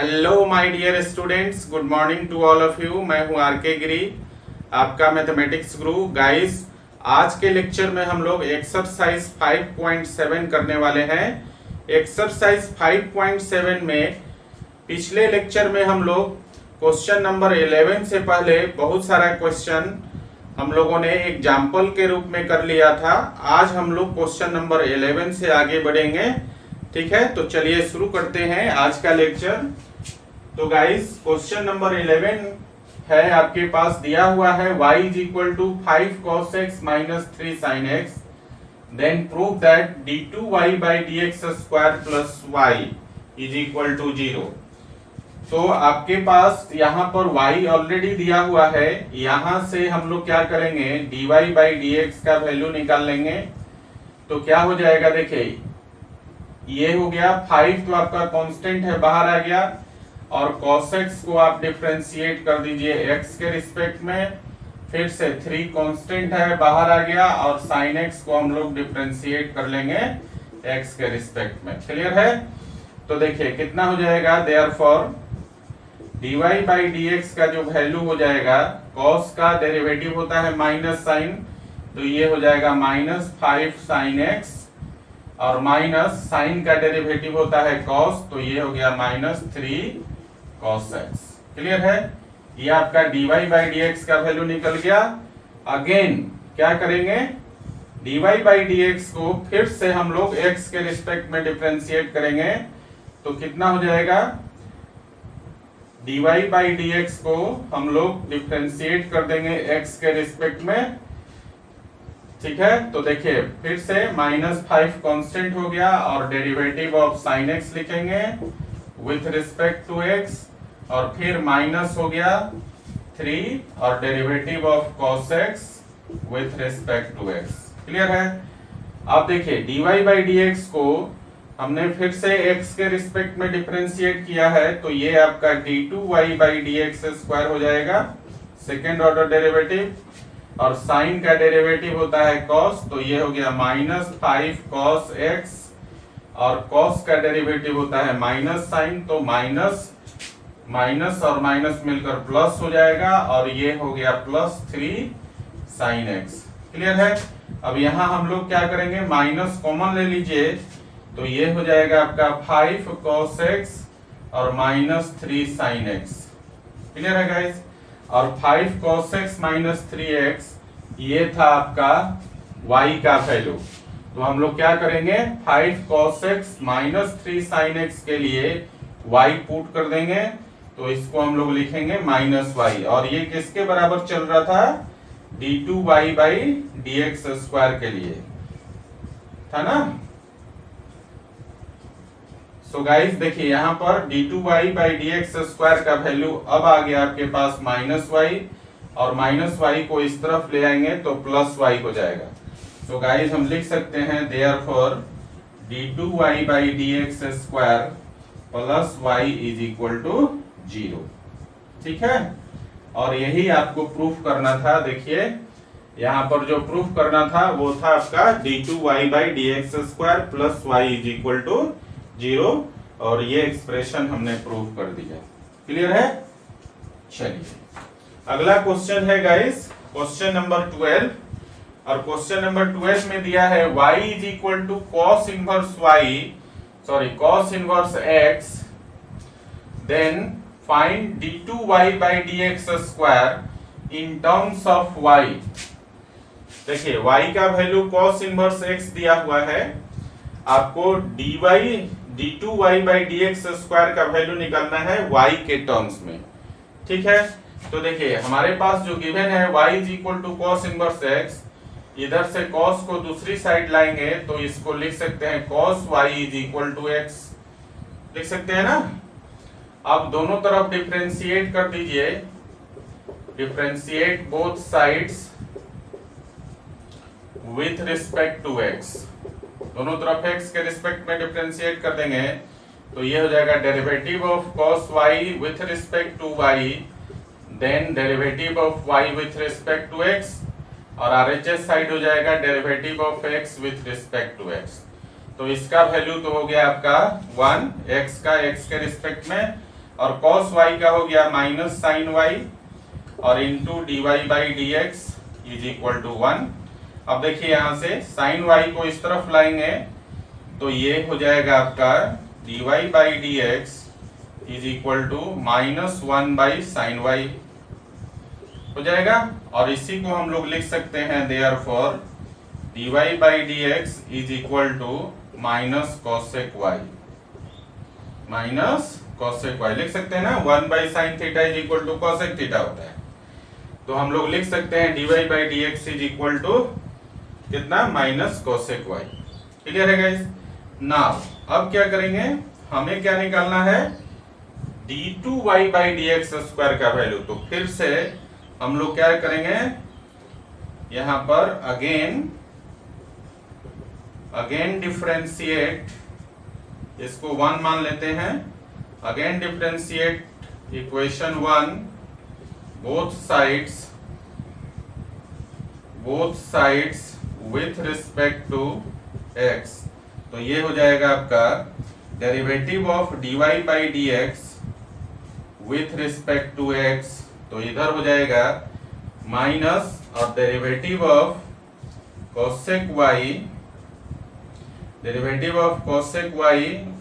Hello my dear students, good morning to all of you. मैं हूं are के गिरी, आपका मैथमेटिक्स गुरु। गाइस, आज के लेक्चर में हम लोग एक्सरसाइज 5.7 करने वाले हैं। एक्सरसाइज 5.7 में पिछले लेक्चर में हम लोग क्वेश्चन नंबर 11 से पहले बहुत सारा क्वेश्चन हम लोगों ने एग्जाम्पल के रूप में कर लिया था। आज हम लोग क्वेश्चन नंबर 11 से आगे बढ़ेंगे, ठीक है। तो चलिए शुरू करते हैं आज का लेक्चर। तो गाइस, क्वेश्चन नंबर 11 है, आपके पास दिया हुआ है y is equal to 5 cos x minus 3 sin x, then prove that d2y by dx square plus y is equal to 0। तो आपके पास यहाँ पर y ऑलरेडी दिया हुआ है, यहाँ से हम लोग क्या करेंगे, dy बाई dx का वैल्यू निकाल लेंगे। तो क्या हो जाएगा, देखिए ये हो गया 5 तो आपका कांस्टेंट है, बाहर आ गया, और cos x को आप डिफरेंशिएट कर दीजिए x के रिस्पेक्ट में, फिर से 3 कांस्टेंट है, बाहर आ गया, और sin x को हम लोग डिफरेंशिएट कर लेंगे x के रिस्पेक्ट में। क्लियर है? तो देखिए कितना हो जाएगा, देयरफॉर dy बाई dx का जो वैल्यू हो जाएगा, cos का डेरिवेटिव होता है माइनस साइन, तो ये हो जाएगा माइनस 5 sin x, और माइनस साइन का डेरिवेटिव होता है cos, तो ये हो गया माइनस 3 cos x। क्लियर है? ये आपका dy बाई dx का वैल्यू निकल गया। अगेन क्या करेंगे, dy बाई dx को फिर से हम लोग x के रिस्पेक्ट में डिफरेंशिएट करेंगे, तो कितना हो जाएगा, dy बाई dx को हम लोग डिफरेंशिएट कर देंगे x के रिस्पेक्ट में, ठीक है। तो देखिए फिर से माइनस 5 कांस्टेंट हो गया, और डेरिवेटिव ऑफ साइन x लिखेंगे विथ रिस्पेक्ट टू x, और फिर माइनस हो गया 3 और derivative of cos x with respect to x। Clear है? अब देखिए dy बाई dx को हमने फिर से x के रिस्पेक्ट में डिफरेंशिएट किया है, तो ये आपका d2y बाई dx स्क्वायर हो जाएगा, सेकेंड ऑर्डर डेरिवेटिव, और साइन का डेरिवेटिव होता है cos, तो ये हो गया माइनस 5 cos x, और cos का डेरिवेटिव होता है माइनस साइन, तो माइनस माइनस और माइनस मिलकर प्लस हो जाएगा, और ये हो गया प्लस 3 sin x। क्लियर है? अब यहाँ हम लोग क्या करेंगे, माइनस कॉमन ले लीजिए, तो ये हो जाएगा आपका 5 cos x और माइनस 3 sin x। क्लियर है गाइस? और 5 cos x माइनस 3x ये था आपका y का वैल्यू। तो हम लोग क्या करेंगे, 5 cos x minus 3 sin x के लिए y पुट कर देंगे, तो इसको हम लोग लिखेंगे माइनस y, और ये किसके बराबर चल रहा था, d2y बाई dx स्क्वायर के लिए था ना। सो गाइस देखिए यहाँ पर d2y बाई dx स्क्वायर का वैल्यू अब आ गया आपके पास माइनस y, और माइनस y को इस तरफ ले आएंगे तो प्लस y हो जाएगा। सो गाइस हम लिख सकते हैं therefore d2y by dx square plus y is equal to 0। ठीक है? और यही आपको प्रूफ करना था। देखिए यहाँ पर जो प्रूफ करना था वो था आपका d2y by dx square plus y is equal to 0, और ये एक्सप्रेशन हमने प्रूव कर दिया। क्लियर है? चलिए अगला क्वेश्चन है गाइस, क्वेश्चन नंबर 12, और क्वेश्चन नंबर 12 में दिया है y is equal to cos inverse cos inverse x, then find d2y by dx square in terms of y। देखिए y का वैल्यू cos इनवर्स x दिया हुआ है, आपको d2y बाई dx स्क्वायर का वैल्यू निकालना है y के टर्म्स में। ठीक है? तो देखिए हमारे पास जो गिवन है y is equal to cos inverse x, इधर से cos को दूसरी साइड लाएंगे तो इसको लिख सकते हैं cos y is equal to x, लिख सकते हैं ना। अब दोनों तरफ डिफरेंशिएट कर दीजिए, differentiate both sides with respect to x, दोनों तरफ x के रिस्पेक्ट में डिफरेंशिएट कर देंगे, तो ये हो जाएगा derivative of cos y with respect to y, then derivative of y with respect to x, और RHS साइड हो जाएगा derivative of x with respect to x। तो इसका वैल्यू तो हो गया आपका 1, x का x के रिस्पेक्ट में, और कॉस वाई का हो गया माइनस साइन वाई और into d Y by D x is equal to 1। अब देखिए यहां से साइन वाई को इस तरफ लाएंगे तो ये हो जाएगा आपका d Y by D x is equal to minus 1 by sine y हो जाएगा। और इसी को हम लोग लिख सकते हैं therefore d Y by D x is equal to minus cosec y, minus cosec y लिख सकते हैं ना। 1 by sine theta is equal to cosec theta होता है, तो हम लोग लिख सकते हैं d Y by D x is equal to कितना, माइनस कॉसेक वाई। क्लियर है गाइस। नाउ अब क्या करेंगे, हमें क्या निकालना है, d2y by D x square का वैल्यू। तो फिर से हम लोग क्या करेंगे, यहां पर अगेन डिफरेंशिएट, इसको 1 मान लेते हैं। Again differentiate equation 1 both sides with respect to x। तो ये हो जाएगा आपका derivative of dy by D x with respect to x, तो इधर हो जाएगा माइनस और derivative of cosec y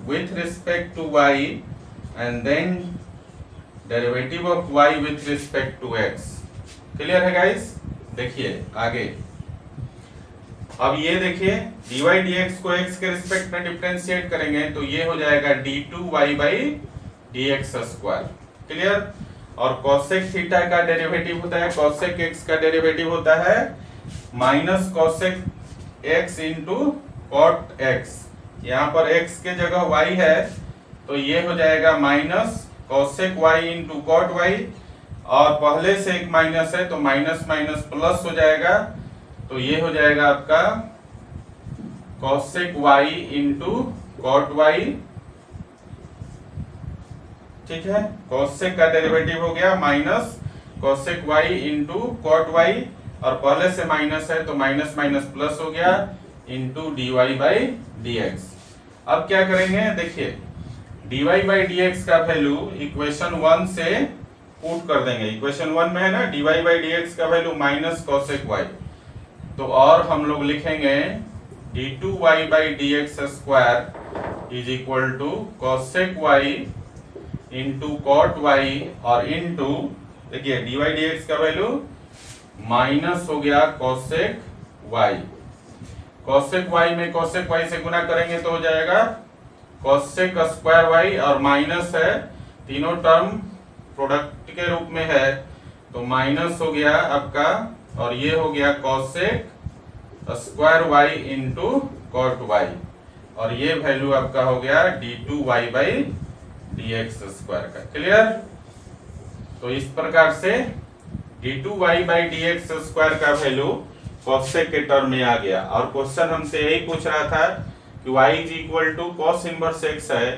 with respect to y and then derivative of y with respect to x। Clear है गाइस। देखिए आगे, अब ये देखिए dy dx को x के रिस्पेक्ट में डिफरेंशिएट करेंगे तो ये हो जाएगा d2y by dx square. Clear. और cosec थीटा का डेरिवेटिव होता है, cosec x का डेरिवेटिव होता है minus cosec x into cot x। यहाँ पर x के जगह y है तो ये हो जाएगा minus cosec y into cot y, और पहले से एक माइनस है तो माइनस माइनस प्लस हो जाएगा, तो ये हो जाएगा आपका cosec y into cot y। ठीक है, cosec का डेरिवेटिव हो गया minus cosec y into cot y, और पहले से माइनस है तो माइनस माइनस प्लस हो गया into d Y by D x. अब क्या करेंगे, देखिए d Y by D x का वैल्यू इक्वेशन 1 से पुट कर देंगे। इक्वेशन 1 में है ना d Y by D x का वैल्यू माइनस कॉसेक वाई, तो और हम लोग लिखेंगे d two y by D x square is equal to cosec y into cot y और इंटू, देखिए डी वाई डी एक्स का वैल्यू माइनस हो गया कॉसेक वाई। कॉसेक वाई में कॉसेक वाई से गुना करेंगे तो हो जाएगा कॉसेक स्क्वायर वाई, और माइनस है, तीनों टर्म प्रोडक्ट के रूप में है तो माइनस हो गया आपका, और ये हो गया cosec square y into cot y, और ये वैल्यू आपका हो गया d two y by D x square का। क्लियर। तो इस प्रकार से d2y by D x square का वैल्यू कॉसेक के टर्म में आ गया। और क्वेश्चन हमसे यही पूछ रहा था कि y is equal to cos inverse x है,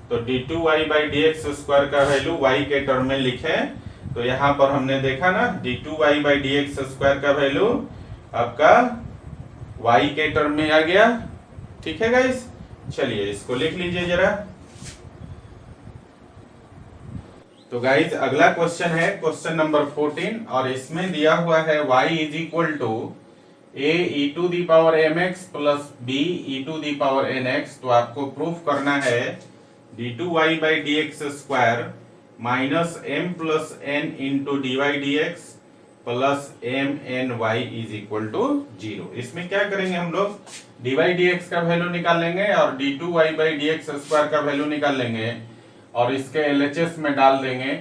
तो d2y by D x square का वैल्यू y के टर्म में लिखें। तो यहाँ पर हमने देखा ना d2y by D x square का वैल्यू आपका y के टर्म में आ गया। ठीक है गाइस, चलिए इसको लिख लीजिए जरा। तो गाइज अगला क्वेश्चन है क्वेश्चन नंबर 14, और इसमें दिया हुआ है y is equal to a e to the power mx plus b e to the power nx। तो आपको प्रूफ करना है d2y by D x square minus m plus n into d Y D x plus m n y is equal to 0। इसमें क्या करेंगे हम लोग, d Y D x का वैल्यू निकाल लेंगे और d2y by D x square का वैल्यू निकाल लेंगे और इसके LHS में डाल देंगे।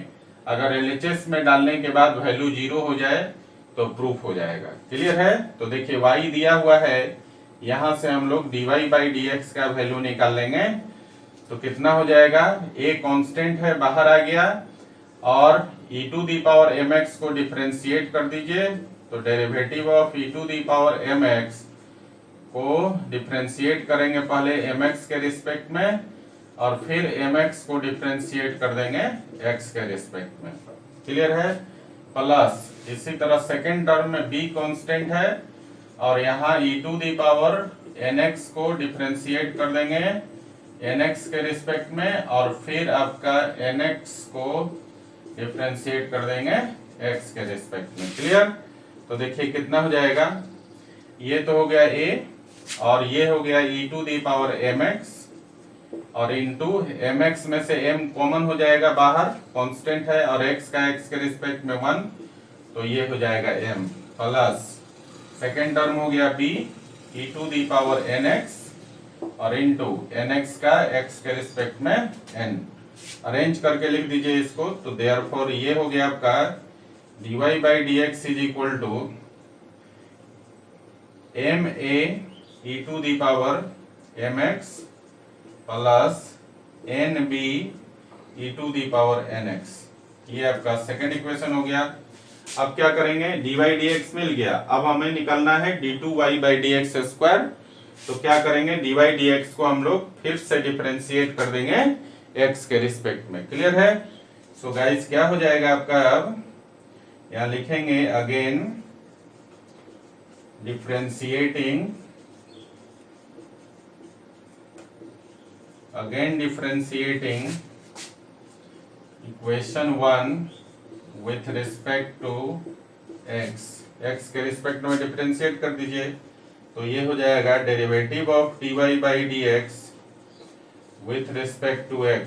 अगर LHS में डालने के बाद वैल्यू 0 हो जाए तो प्रूफ हो जाएगा। क्लियर है। तो देखिए y दिया हुआ है, यहां से हम लोग dy बाई डी एक्स का वैल्यू निकाल लेंगे तो कितना हो जाएगा, a कांस्टेंट है बाहर आ गया, और e to the power mx को डिफरेंशिएट कर दीजिए। तो derivative of e to the power mx को डिफरेंशिएट करेंगे पहले mx के रिस्पेक्ट में, और फिर mx को डिफरेंशिएट कर देंगे x के रिस्पेक्ट में। क्लियर है। प्लस इसी तरह सेकेंड टर्म में b कांस्टेंट है, और यहाँ e to the power nx को डिफरेंशिएट कर देंगे nx के रिस्पेक्ट में, और फिर आपका nx को डिफरेंशिएट कर देंगे x के रिस्पेक्ट में। क्लियर? तो देखिए कितना हो जाएगा, ये तो हो गया a और ये हो गया e to the power mx, और इनटू mx में से m कॉमन हो जाएगा बाहर, कांस्टेंट है, और x का x के रिस्पेक्ट में 1, तो ये हो जाएगा m प्लस सेकेंड टर्म हो गया b e to the power nx और इनटू nx का x के रिस्पेक्ट में n। अरेंज करके लिख दीजिए इसको, तो देयरफॉर ये हो गया आपका dy by dx is equal to ma e to the power mx plus nb e to the power nx। ये आपका सेकेंड इक्वेशन हो गया। अब क्या करेंगे, dy dx मिल गया, अब हमें निकालना है d2y बाई dx स्क्वायर। तो क्या करेंगे, dy dx को हम लोग फिर से डिफरेंशिएट कर देंगे x के रिस्पेक्ट में। क्लियर है? सो गाइस क्या हो जाएगा आपका, अब यहां लिखेंगे again differentiating, equation 1 with respect to x के रिस्पेक्ट में डिफरेंशिएट कर दीजिए। तो ये हो जाएगा derivative of dy by dx with respect to x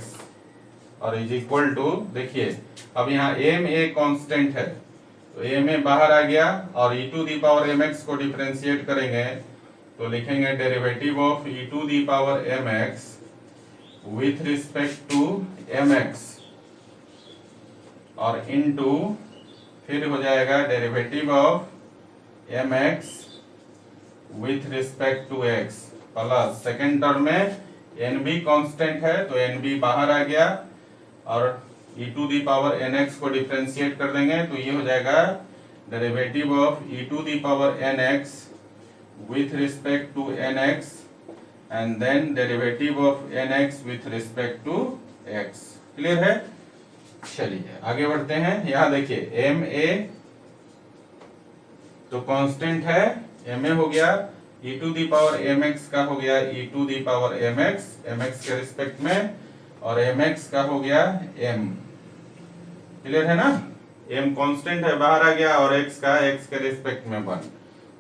और इज इक्वल टू, देखिए अब यहाँ ma कांस्टेंट है तो ma बाहर आ गया, और e to the power mx को डिफरेंशिएट करेंगे तो लिखेंगे derivative of e to the power mx with respect to mx और इनटू फिर हो जाएगा derivative of mx with respect to x plus second term में nb कांस्टेंट है तो nb बाहर आ गया, और e to the power nx को डिफरेंशिएट कर देंगे तो ये हो जाएगा derivative of e to the power nx with respect to nx and then derivative of nx with respect to x। Clear है? चलिए आगे बढ़ते हैं। यहां देखिए ma तो कांस्टेंट है, ma हो गया, e to the power mx का हो गया e to the power mx के रिस्पेक्ट में, और mx का हो गया m। क्लियर है ना? m कांस्टेंट है, बाहर आ गया, और x का x के रिस्पेक्ट में 1,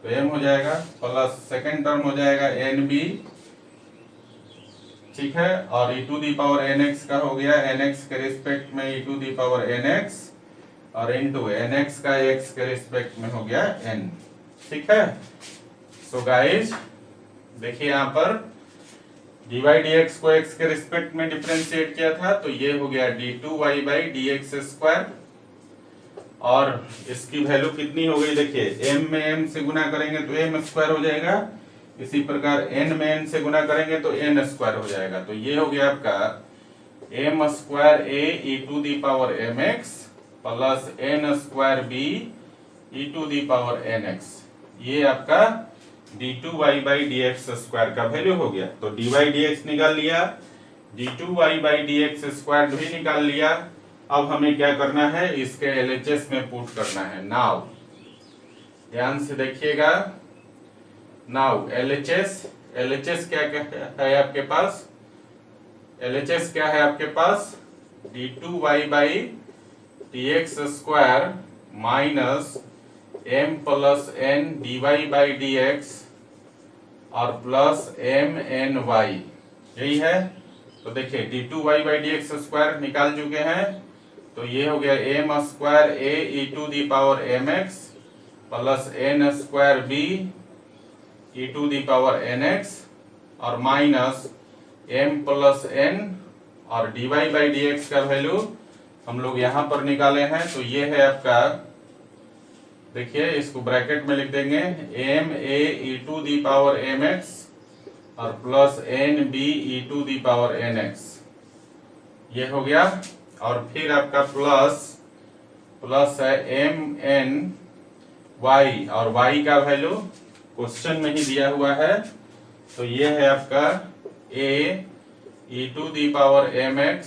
तो m हो जाएगा प्लस सेकेंड टर्म हो जाएगा nb, ठीक है, और e to the power nx का हो गया nx के रिस्पेक्ट में e to the power nx और इनटू nx का x के रिस्पेक्ट में हो गया n। ठीक है? सो गाइस देखिए यहाँ पर dy dx को x के रिस्पेक्ट में डिफरेंशिएट किया था तो ये हो गया d2y बाई dx स्क्वायर, और इसकी वैल्यू कितनी हो गई, देखिए m में m से गुना करेंगे तो m स्क्वायर हो जाएगा, इसी प्रकार n में n से गुना करेंगे तो n स्क्वायर हो जाएगा। तो ये हो गया आपका m square a e to the power mx plus n square b e to the power nx। ये आपका d2y बाई dx स्क्वायर का वैल्यू हो गया। तो dy dx निकाल लिया, d2y बाई dx स्क्वायर भी निकाल लिया। अब हमें क्या करना है, इसके LHS में पुट करना है। नाउ ध्यान से देखिएगा, नाउ LHS क्या है आपके पास, LHS क्या है आपके पास, d2y by dx square minus m plus n dy by dx और प्लस m n y, यही है। तो देखिए d2y बाई dx स्क्वायर निकाल चुके हैं, तो ये हो गया m square a e to the power mx plus n square b e to the power nx और माइनस m प्लस n, और dy बाई dx का वैल्यू हम लोग यहाँ पर निकाले हैं। तो ये है आपका, देखिए इसको ब्रैकेट में लिख देंगे m a e to the power mx और plus n b e to the power nx, ये हो गया। और फिर आपका प्लस है m n y, और y का वैल्यू क्वेश्चन में ही दिया हुआ है, तो ये है आपका a e to the power mx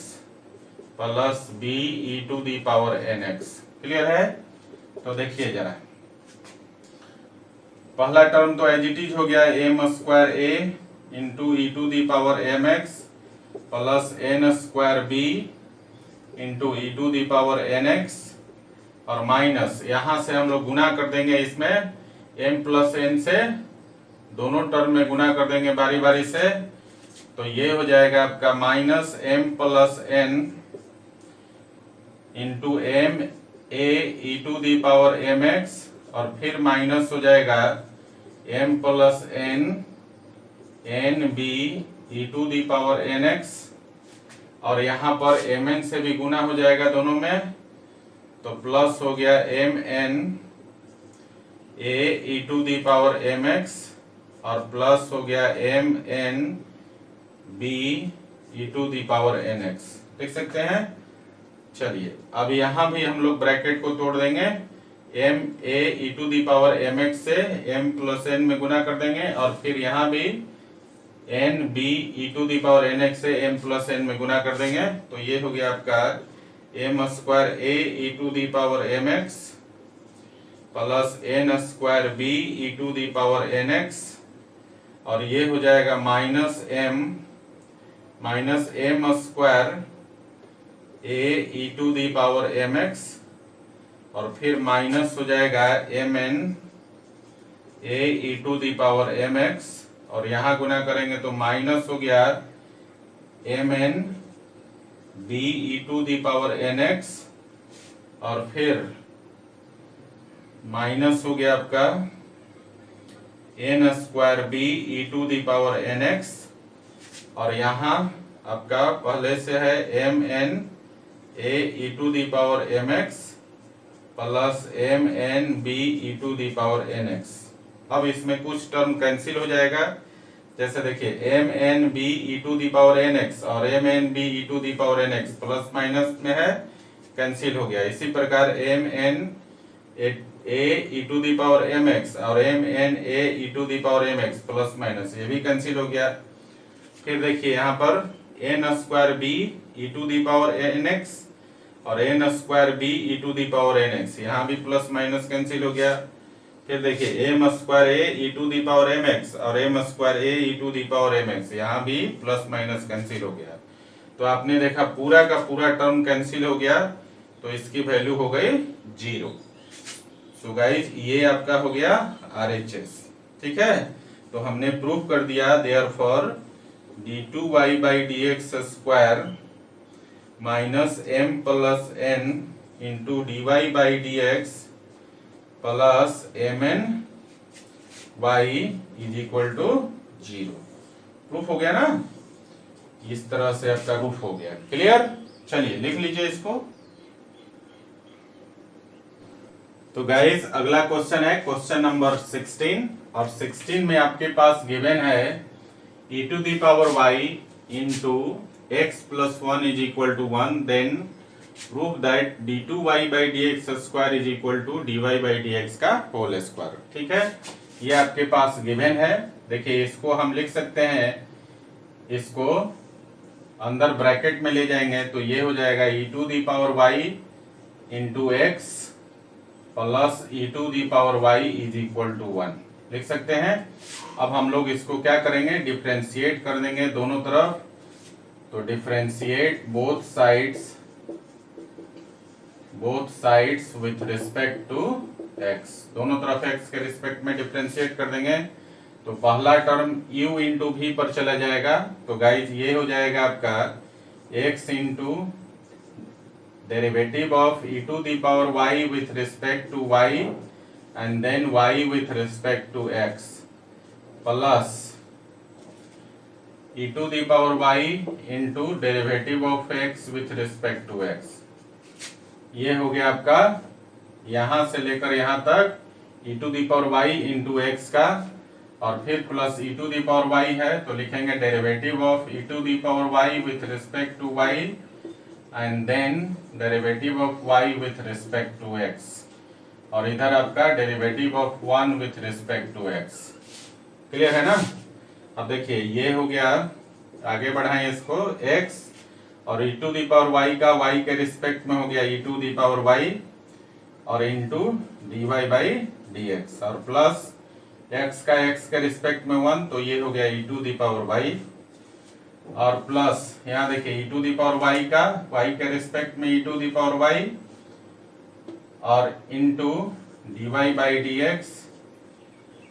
plus b e to the power nx। Clear है? तो देखिए जरा, पहला टर्म तो एज इट इज हो गया m square a into e to the power mx plus n square b into e to the power N x और minus यहां से हम लोग गुना कर देंगे इसमें m प्लस एन से, दोनों टर्म में गुना कर देंगे बारी बारी से, तो ये हो जाएगा आपका minus m plus n into m a E to the power M x और फिर माइनस हो जाएगा m plus n n B E to the power N x और यहाँ पर एम एन से भी गुना हो जाएगा दोनों में, तो प्लस हो गया m N A E to the power M x और प्लस हो गया m N B E to the power N x, लिख सकते हैं। चलिए अब यहां भी हम लोग ब्रैकेट को तोड़ देंगे, m a E to the power M x से m प्लस एन में गुना कर देंगे और फिर यहां भी n B E to the power N x से m प्लस एन में गुना कर देंगे, तो ये हो गया आपका m square A E to the power M x plus n square B E to the power N x और ये हो जाएगा minus M square A E to the power M x और फिर माइनस हो जाएगा m N A E to the power M x और यहां गुना करेंगे तो माइनस हो गया m N B E to the power N x और फिर माइनस हो गया आपका n square B E to the power N x और यहां आपका पहले से है m N A E to the power M x plus M N B E to the power N X. अब इसमें कुछ टर्म कैंसिल हो जाएगा, जैसे देखिए M N B E to the power N x और M N B E to the power N X plus minus में है, कैंसिल हो गया। इसी प्रकार M N A E to the power M x और M N A E to the power M x plus minus ये भी cancel हो गया। फिर देखिए यहाँ पर N square B E to the power N x और N square B E to the power N X, यहाँ भी प्लस माइनस कैंसिल हो गया। फिर देखिए M square A E to the power M x और M square A E to the power M X, यहाँ भी प्लस माइनस कैंसिल हो गया। तो आपने देखा पूरा का पूरा टर्म कैंसिल हो गया, तो इसकी वैल्यू हो गई 0। सो गाइज ये आपका हो गया RHS, ठीक है। तो हमने प्रूव कर दिया therefore d2y by dx square minus m plus n into dy by dx plus mn y is equal to 0। Proof हो गया ना, इस तरह से आपका प्रूफ हो गया। क्लियर, चलिए लिख लीजिए इसको। तो गाइस अगला क्वेश्चन है क्वेश्चन नंबर 16 और 16 में आपके पास गिवन है e to the power y into x plus 1 is equal to 1, then prove that d2y by dx square is equal to dy by dx का होल स्क्वायर। ठीक है, ये आपके पास गिवन है। देखिए इसको हम लिख सकते हैं, इसको अंदर ब्रैकेट में ले जाएंगे तो ये हो जाएगा e to the power y into x plus e to the power y is equal to 1 लिख सकते हैं। अब हम लोग इसको क्या करेंगे, डिफरेंशिएट कर देंगे दोनों तरफ। तो differentiate both sides with respect to x, दोनों तरफ x के रिस्पेक्ट में डिफरेंशिएट कर देंगे। तो पहला टर्म u इंटू v पर चला जाएगा, तो गाइज ये हो जाएगा आपका x into derivative of e to the power y with respect to y and then y with respect to x plus e to the power y into derivative of x with respect to x। ये हो गया आपका यहां से लेकर यहां तक e to the power y into x का, और फिर plus e to the power y है तो लिखेंगे derivative of e to the power y with respect to y and then derivative of y with respect to x, और इधर आपका derivative of 1 with respect to x। Clear है ना। अब देखिए ये हो गया, आगे बढ़ाएं इसको, x और e to the power y का y के रिस्पेक्ट में हो गया e to the power y और इंटू dy बाई dx, और प्लस x का x के रिस्पेक्ट में 1 तो ये हो गया e to the power y और प्लस यहाँ देखिए ई टू दी पावर वाई का वाई के रिस्पेक्ट में e to the power y और into d Y by D x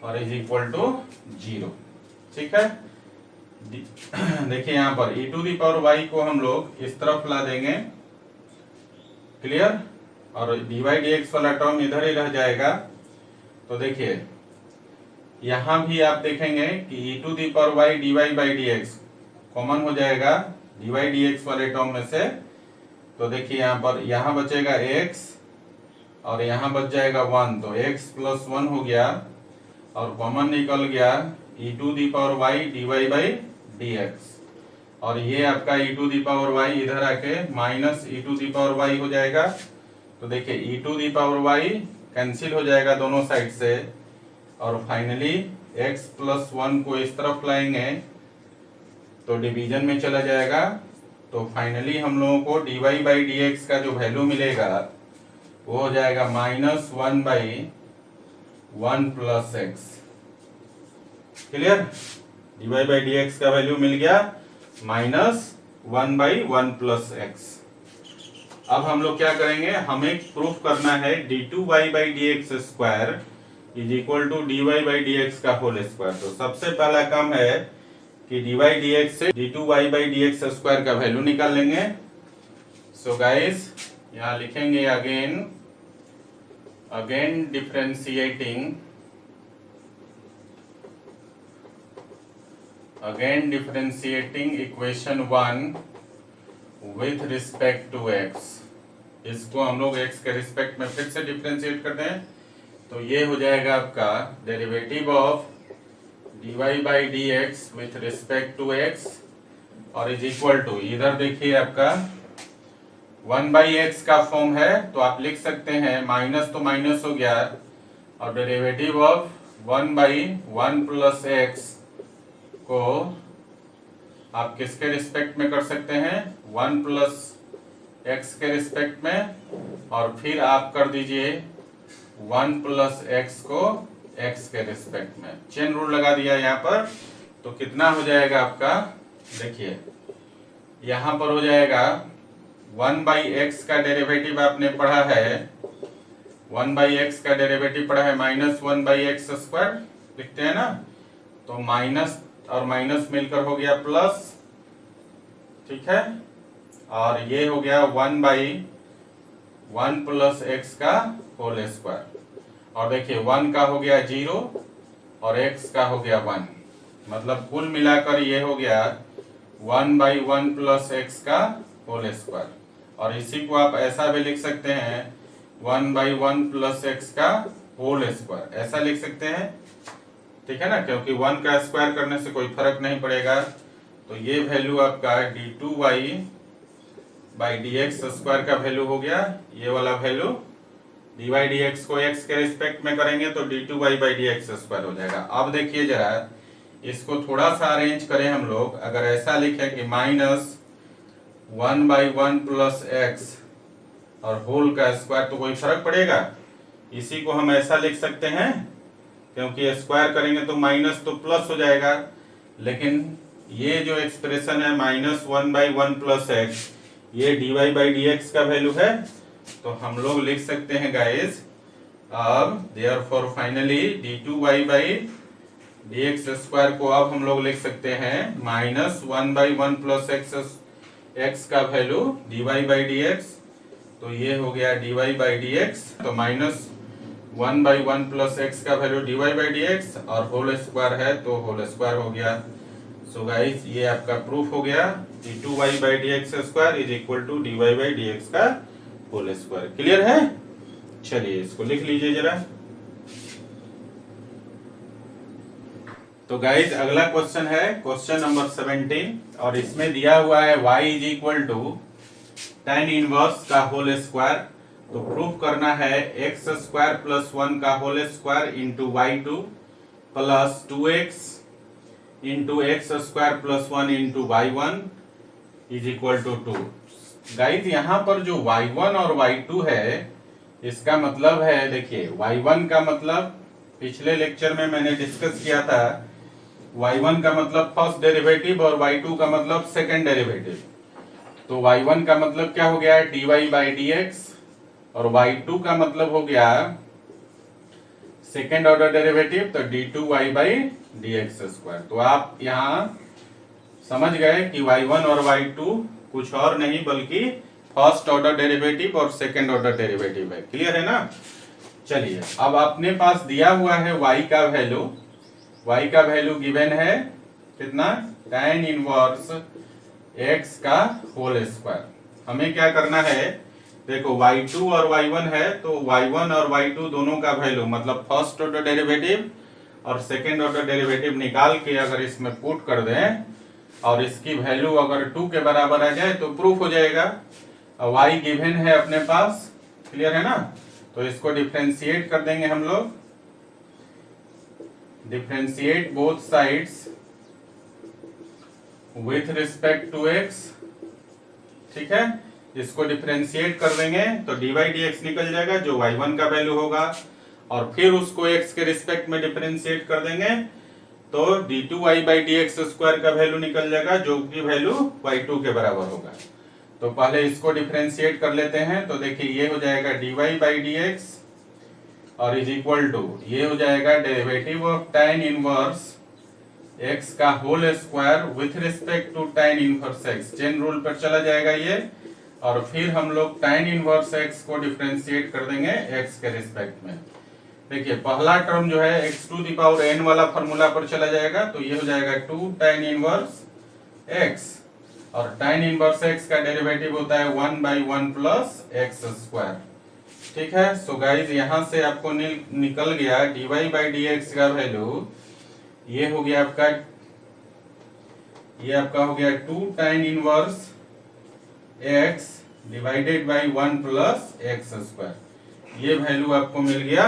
और इज इक्वल टू 0। ठीक है, देखिए यहाँ पर e to the power y को हम लोग इस तरफ ला देंगे, क्लियर, और डी वाई डी एक्स वाला टर्म इधर ही रह जाएगा। तो देखिए यहां भी आप देखेंगे कि E to the power Y D Y by D X common हो जाएगा डी वाई डी एक्स वाले टर्म में से। तो देखिए यहाँ पर यहाँ बचेगा x और यहाँ बच जाएगा 1, तो x प्लस 1 हो गया और कॉमन निकल गया E to the power Y D Y by D x, और ये आपका E to the power Y इधर आके minus E to the power Y हो जाएगा। तो देखिए ई to the power Y cancel हो जाएगा दोनों साइड से, और फाइनली x प्लस 1 को इस तरफ लाएंगे तो डिवीजन में चला जाएगा। तो फाइनली हम लोगों को dy बाई डी एक्स का जो वैल्यू मिलेगा वो हो जाएगा minus 1 by 1 plus x. Clear, dy by D x का वैल्यू मिल गया माइनस 1 बाई 1 प्लस एक्स। अब हम लोग क्या करेंगे, हमें प्रूफ करना है d2y by D x square is equal to dy by D x का होल स्क्वायर। तो सबसे पहला काम है कि dy डी एक्स से d2y by D x square का वैल्यू निकाल लेंगे। सो गाइस यहाँ लिखेंगे again differentiating equation 1 with respect to x। इसको हम लोग x के रिस्पेक्ट में फिर से डिफरेंशिएट करते हैं, तो ये हो जाएगा आपका derivative of dy by D x with respect to x और इज इक्वल टू, इधर देखिए आपका 1 बाई एक्स का फॉर्म है तो आप लिख सकते हैं माइनस तो माइनस हो गया, और derivative of 1 by 1 plus x को आप किसके रिस्पेक्ट में कर सकते हैं, 1 प्लस एक्स के रिस्पेक्ट में, और फिर आप कर दीजिए 1 प्लस एक्स को x के रिस्पेक्ट में। चेन रूल लगा दिया यहाँ पर, तो कितना हो जाएगा आपका, देखिए यहाँ पर हो जाएगा 1 बाई एक्स का डेरिवेटिव आपने पढ़ा है, 1 बाई एक्स का डेरिवेटिव पढ़ा है माइनस 1 बाई एक्स स्क्वायर लिखते हैं ना, तो माइनस और माइनस मिलकर हो गया प्लस, ठीक है, और ये हो गया 1 बाई 1 प्लस एक्स का होल स्क्वायर, और देखिए 1 का हो गया 0 और x का हो गया 1, मतलब कुल मिलाकर ये हो गया 1 बाई 1 प्लस एक्स का होल स्क्वायर। और इसी को आप ऐसा भी लिख सकते हैं 1 बाई 1 प्लस एक्स का होल स्क्वायर, ऐसा लिख सकते हैं, ठीक है ना, क्योंकि 1 का स्क्वायर करने से कोई फर्क नहीं पड़ेगा। तो ये वैल्यू आपका d2y by D x square का वैल्यू हो गया, ये वाला वैल्यू dy dx को x के रिस्पेक्ट में करेंगे तो d2y by D x square हो जाएगा। अब देखिए जरा इसको थोड़ा सा अरेंज करें हम लोग, अगर ऐसा लिखें कि माइनस 1 बाई 1 प्लस एक्स और होल का स्क्वायर, तो कोई फर्क पड़ेगा, इसी को हम ऐसा लिख सकते हैं, क्योंकि स्क्वायर करेंगे तो माइनस तो प्लस हो जाएगा, लेकिन ये जो एक्सप्रेशन है माइनस 1 बाई 1 प्लस एक्स, ये dy बाई डी एक्स का वैल्यू है, तो हम लोग लिख सकते हैं गाइस, अब therefore finally d2y by D x square को अब हम लोग लिख सकते हैं माइनस 1 बाई 1 प्लस एक्स का value dy by D x, तो ये हो गया dy बाई डी एक्स, तो माइनस 1 बाई 1 प्लस एक्स का value dy by D x, और होल स्क्वायर है तो होल स्क्वायर हो गया। सो गाइस ये आपका प्रूफ हो गया d2y by D x square is equal to dy by D x का होल स्क्वायर। क्लियर है, चलिए इसको लिख लीजिए जरा। तो गाइज अगला क्वेश्चन है क्वेश्चन नंबर 17, और इसमें दिया हुआ है y is equal to tan inverse का होल स्क्वायर। तो प्रूफ करना है x स्क्वायर प्लस 1 का whole square into y2 plus 2x into x square plus 1 into y1 is equal to 2। Guys यहाँ पर जो y1 और y2 है, इसका मतलब है, देखिए y1 का मतलब पिछले लेक्चर में मैंने डिस्कस किया था y1 का मतलब फर्स्ट डेरिवेटिव और y2 का मतलब सेकंड डेरिवेटिव। तो y1 का मतलब क्या हो गया dy बाई dx और y2 का मतलब हो गया सेकेंड ऑर्डर डेरिवेटिव, तो d2y बाई dx स्क्वायर। तो आप यहाँ समझ गए कि y1 और y2 कुछ और नहीं बल्कि फर्स्ट ऑर्डर डेरिवेटिव और सेकेंड ऑर्डर डेरिवेटिव है। क्लियर है ना? चलिए, अब अपने पास दिया हुआ है y का वैल्यू गिवन है कितना, tan इनवर्स x का होल स्क्वायर। हमें क्या करना है, देखो y2 और y1 है, तो y1 और y2 दोनों का वैल्यू मतलब फर्स्ट ऑर्डर डेरिवेटिव और सेकेंड ऑर्डर डेरिवेटिव निकाल के अगर इसमें पुट कर दें और इसकी वैल्यू अगर 2 के बराबर आ जाए तो प्रूफ हो जाएगा। y गिवन है अपने पास, क्लियर है ना? तो इसको डिफरेंशिएट कर देंगे हम लोग, differentiate both sides with respect to x। ठीक है, इसको डिफरेंशिएट कर देंगे तो dy dx निकल जाएगा जो y1 का वैल्यू होगा, और फिर उसको x के रिस्पेक्ट में डिफरेंशिएट कर देंगे तो d2y बाई dx स्क्वायर का वैल्यू निकल जाएगा जो कि वैल्यू y2 के बराबर होगा। तो पहले इसको डिफरेंशिएट कर लेते हैं, तो देखिए ये हो जाएगा dy बाई dx और इज इक्वल टू ये हो जाएगा derivative of tan inverse x का whole square with respect to tan inverse x। Chain rule पर चला जाएगा ये, और फिर हम लोग tan इनवर्स x को डिफरेंशिएट कर देंगे x के रिस्पेक्ट में। देखिए पहला टर्म जो है x to the power n वाला फॉर्मूला पर चला जाएगा, तो ये हो जाएगा 2 tan इनवर्स x, और tan इनवर्स x का डेरिवेटिव होता है 1 बाई 1 प्लस x स्क्वायर। ठीक है, सो गाइज यहाँ से आपको निकल गया dy बाई dx का वैल्यू, ये हो गया आपका, ये आपका हो गया 2 tan inverse x divided by 1 plus x square. ये वैल्यू आपको मिल गया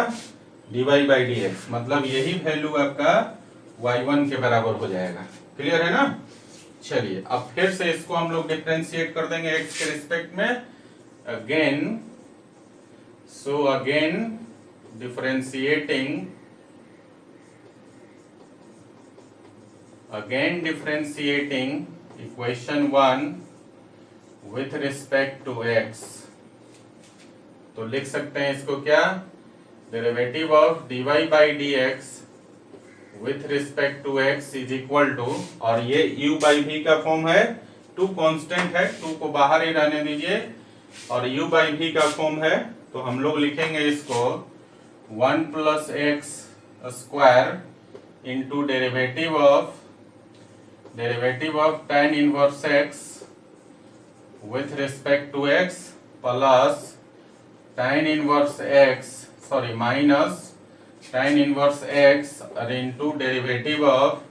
dy बाई dx, मतलब यही वैल्यू आपका y1 के बराबर हो जाएगा। क्लियर है ना? चलिए, अब फिर से इसको हम लोग डिफरेंशिएट कर देंगे x के रिस्पेक्ट में again. So again differentiating equation 1 with respect to x, तो लिख सकते हैं इसको क्या, derivative of dy by dx with respect to x is equal to, और ये u बाई v का फॉर्म है, 2 कांस्टेंट है, 2 को बाहर ही रहने दीजिए, और u बाई v का फॉर्म है, तो हम लोग लिखेंगे इसको 1 plus x square into derivative of tan inverse x with respect to x plus tan inverse x minus tan inverse x into derivative of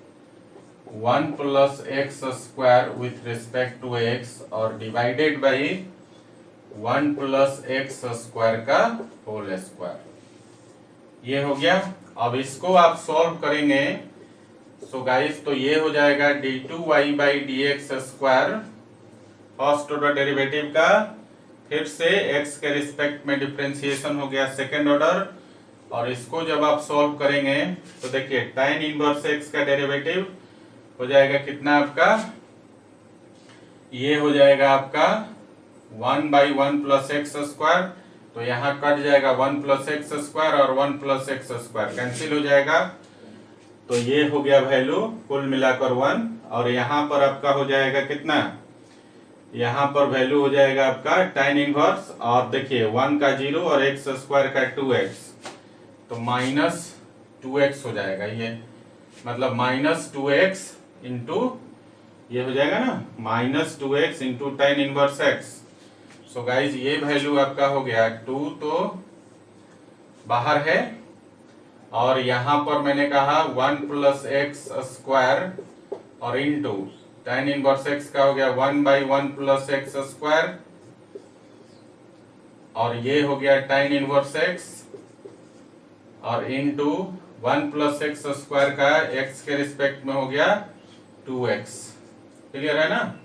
1 plus x square with respect to x और divided by 1 plus x square का whole square. ये हो गया। अब इसको आप solve करेंगे, so guys तो ये हो जाएगा d2y by dx square first order derivative का, फिर से x के रिस्पेक्ट में डिफरेंशिएशन हो गया सेकेंड ऑर्डर, और इसको जब आप सॉल्व करेंगे तो देखिए tan इनवर्स x का डेरिवेटिव हो जाएगा कितना आपका, ये हो जाएगा आपका 1 बाई 1 प्लस x स्क्वायर, तो यहाँ कट जाएगा 1 प्लस x स्क्वायर और 1 प्लस x स्क्वायर कैंसिल हो जाएगा, तो ये हो गया वैल्यू कुल मिलाकर 1, और यहाँ पर आपका हो जाएगा कितना, यहाँ पर वैल्यू हो जाएगा आपका tan इनवर्स, और देखिए 1 का 0 और x स्क्वायर का 2x, तो माइनस 2x हो जाएगा, ये मतलब माइनस 2x इंटू ये हो जाएगा ना, minus 2x into tan inverse x। So guys ये वैल्यू आपका हो गया 2 तो बाहर है, और यहाँ पर मैंने कहा 1 प्लस x स्क्वायर और इंटू tan इनवर्स x का हो गया 1 बाई 1 प्लस x स्क्वायर, और ये हो गया tan इनवर्स x और इंटू 1 प्लस x स्क्वायर का x के रिस्पेक्ट में हो गया 2x। क्लियर है ना?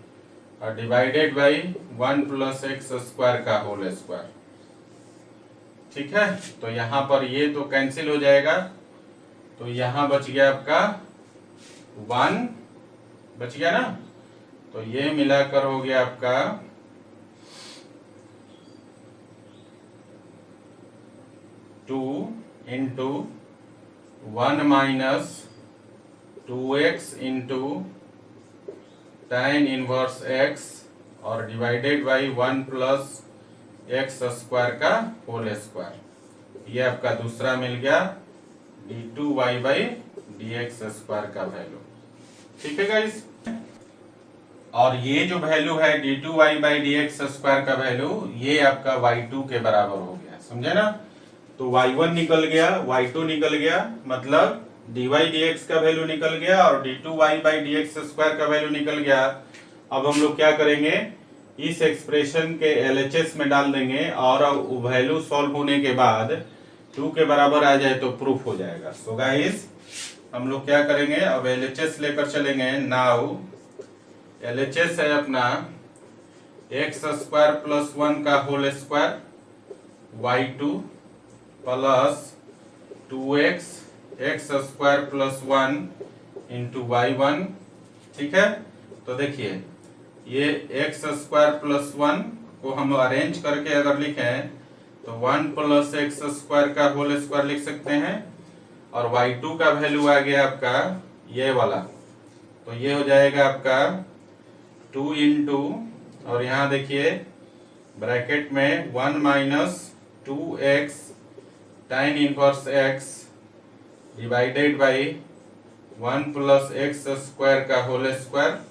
और divided by 1 plus x square का होल स्क्वायर। ठीक है, तो यहाँ पर ये तो कैंसिल हो जाएगा, तो यहाँ बच गया आपका 1 बच गया ना, तो ये मिलाकर हो गया आपका 2 into 1 minus 2x into tan inverse x और divided by 1 plus x square का होल स्क्वायर। ये आपका दूसरा मिल गया d2y बाई dx स्क्वायर का वैल्यू। ठीक है गाइस, और ये जो वैल्यू है d2y बाई dx स्क्वायर का वैल्यू, ये आपका y2 के बराबर हो गया, समझे ना। तो y1 निकल गया, y2 निकल गया, मतलब dy dx का वैल्यू निकल गया और d2y बाई dx स्क्वायर का वैल्यू निकल गया। अब हम लोग क्या करेंगे, इस एक्सप्रेशन के LHS में डाल देंगे और वैल्यू सॉल्व होने के बाद 2 के बराबर आ जाए तो प्रूफ हो जाएगा। सो गाइस हम लोग क्या करेंगे, अब LHS लेकर चलेंगे। नाउ LHS है अपना x स्क्वायर प्लस 1 का whole square y2 plus 2x x square plus 1 into y1। ठीक है, तो देखिए ये x स्क्वायर प्लस 1 को हम अरेंज करके अगर लिखें तो 1 प्लस एक्स स्क्वायर का होल स्क्वायर लिख सकते हैं, और y2 का वैल्यू आ गया आपका ये वाला, तो ये हो जाएगा आपका 2 इंटू, और यहाँ देखिए ब्रैकेट में 1 minus 2x tan inverse x divided by 1 plus x square का होल स्क्वायर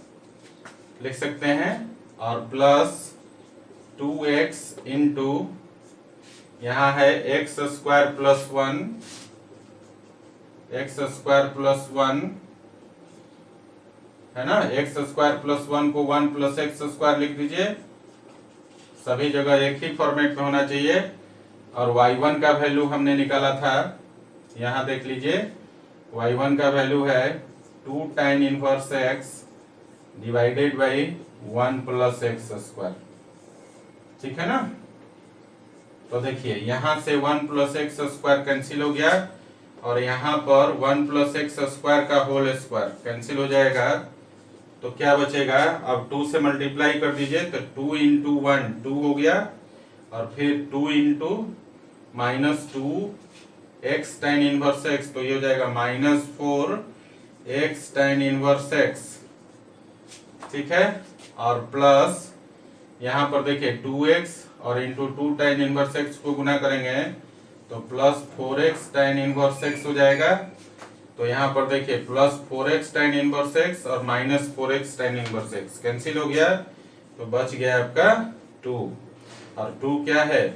लिख सकते हैं, और प्लस 2x इंटू यहाँ है x square plus 1, x square plus 1 है ना, x स्क्वायर प्लस 1 को 1 प्लस एक्स स्क्वायर लिख दीजिए, सभी जगह एक ही फॉर्मेट में होना चाहिए। और y1 का वैल्यू हमने निकाला था, यहाँ देख लीजिए y1 का वैल्यू है 2 tan inverse x divided by 1 plus x square. ठीक है ना, तो देखिए यहाँ से 1 प्लस एक्स स्क्वायर कैंसिल हो गया, और यहाँ पर 1 प्लस एक्स स्क्वायर का होल स्क्वायर कैंसिल हो जाएगा, तो क्या बचेगा, अब 2 से मल्टीप्लाई कर दीजिए, तो 2 इंटू 1 2 हो गया, और फिर 2 into minus 2 x tan inverse x, तो ये हो जाएगा minus 4 x tan inverse x. ठीक है, और प्लस यहाँ पर देखिए 2x और इंटू 2 tan इनवर्स एक्स को गुना करेंगे तो plus 4x tan inverse x हो जाएगा। तो यहाँ पर देखिए plus 4x tan inverse X और minus 4x tan inverse X cancel हो गया, तो बच गया आपका 2। और 2 क्या है,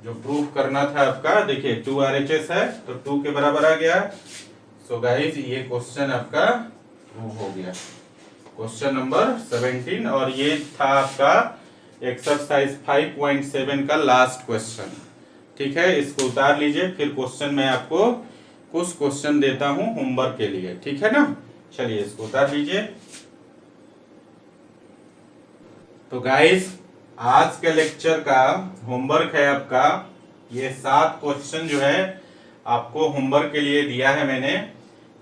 जो प्रूफ करना था आपका, देखिए 2 RHS है तो 2 के बराबर आ गया। सो गाइस ये क्वेश्चन आपका प्रूफ हो गया, क्वेश्चन नंबर 17, और ये था आपका एक्सरसाइज 5.7 का लास्ट क्वेश्चन। ठीक है, इसको उतार लीजिए, फिर क्वेश्चन मैं आपको कुछ क्वेश्चन देता हूं होमवर्क के लिए। ठीक है ना, चलिए इसको उतार लीजिए। तो गाइस आज के लेक्चर का होमवर्क है आपका, ये 7 क्वेश्चन जो है आपको होमवर्क के लिए दिया है मैंने।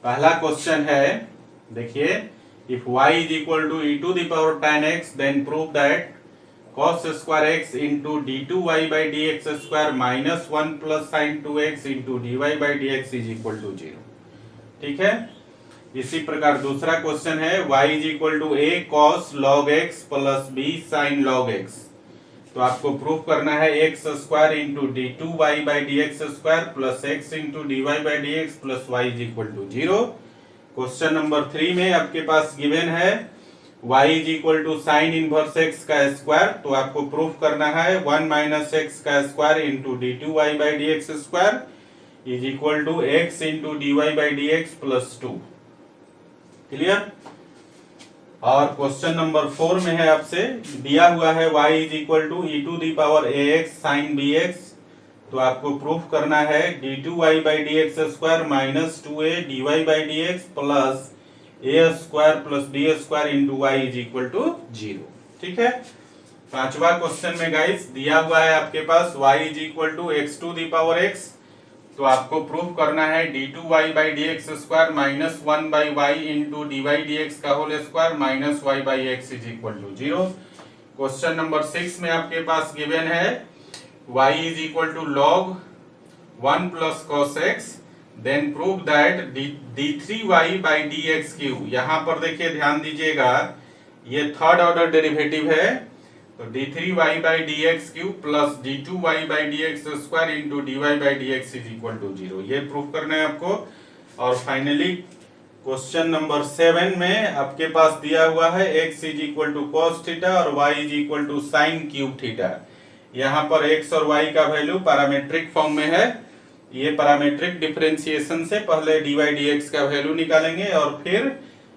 पहला क्वेश्चन है, देखिए, if y is equal to e to the power tan x, then prove that cos square x into d2y by dx square minus 1 plus sin 2x into dy by dx is equal to 0। ठीक है, इसी प्रकार दूसरा question है, y is equal to a cos log x plus b sin log x। तो आपको proof करना है x square into d2y by dx square plus x into dy by dx plus y is equal to 0। Question number 3 में आपके पास given है y is equal to sine inverse x का square, तो आपको प्रूफ करना है 1 माइनस एक्स का square into d2y by dx square is equal to x into dy by dx plus 2। Clear. और क्वेश्चन नंबर 4 में है, आपसे दिया हुआ है y is equal to e to the power ax sin bx, तो आपको प्रूफ करना है d2y by dx square minus 2a dy by dx plus a square plus b square into y is equal to 0। ठीक है, पांचवा question में guys दिया हुआ है आपके पास y is equal to x to the power x तो आपको प्रूव करना है d2y by D x square minus 1 by y into d Y D x का whole square minus y by x is equal to 0। Question number 6 में आपके पास given है y is equal to log 1 plus cos x, then prove that d3y by D x cube. यहाँ पर देखिए ध्यान दीजिएगा, ये थर्ड ऑर्डर डेरिवेटिव है, तो d3y by D x cube plus d2y by D x square into dy by D x is equal to 0, ये proof करना है आपको। और फाइनली क्वेश्चन नंबर 7 में आपके पास दिया हुआ है x is equal to cos theta और y is equal to sine cube theta. यहाँ पर x और y का वैल्यू पैरामीट्रिक फॉर्म में है। ये पैरामीट्रिक डिफरेंशिएशन से पहले dy dx का वैल्यू निकालेंगे और फिर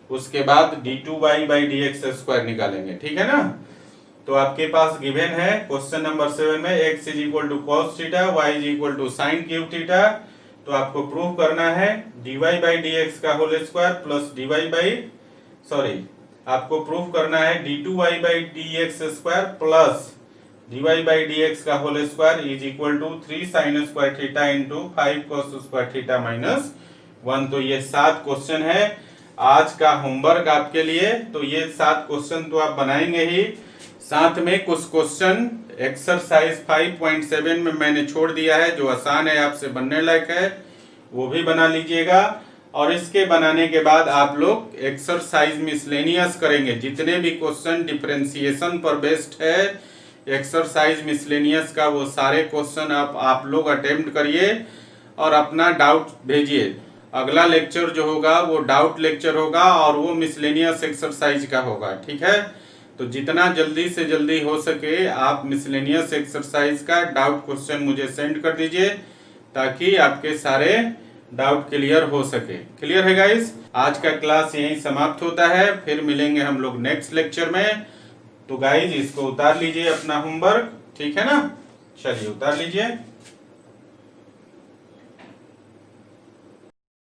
उसके बाद d2y by D x square निकालेंगे, ठीक है ना। तो आपके पास गिवन है क्वेश्चन नंबर 7 में x is equal to cos theta, y is equal to sine cube theta. तो आपको प्रूव करना है dy बाई डी एक्स का होल स्क्वायर प्लस आपको प्रूव करना है d2y by D x square plus dy by D x का whole square is equal to 3 sine square theta into 5 cos square theta minus 1। तो ये 7 question है आज का होमवर्क आपके लिए। तो ये 7 क्वेश्चन तो आप बनाएंगे ही, साथ में कुछ क्वेश्चन एक्सरसाइज 5.7 में मैंने छोड़ दिया है जो आसान है, आपसे बनने लायक है, वो भी बना लीजिएगा। और इसके बनाने के बाद आप लोग एक्सरसाइज मिसलेनियस करेंगे। जितने भी क्वेश्चन डिफरेंशिएशन पर बेस्ड है एक्सरसाइज मिसलेनियस का, वो सारे क्वेश्चन आप लोग अटेम्प्ट करिए और अपना डाउट भेजिए। अगला लेक्चर जो होगा वो डाउट लेक्चर होगा और वो मिसलेनियस एक्सरसाइज का होगा, ठीक है। तो जितना जल्दी से जल्दी हो सके आप मिसलेनियस एक्सरसाइज का डाउट क्वेश्चन मुझे सेंड कर दीजिए ताकि आपके सारे डाउट क्लियर हो सके। क्लियर है गाइस? आज का क्लास यहीं समाप्त होता है, फिर मिलेंगे हम लोग नेक्स्ट लेक्चर में। तो गाइस इसको उतार लीजिए अपना होमवर्क, ठीक है ना। चलिए उतार लीजिए।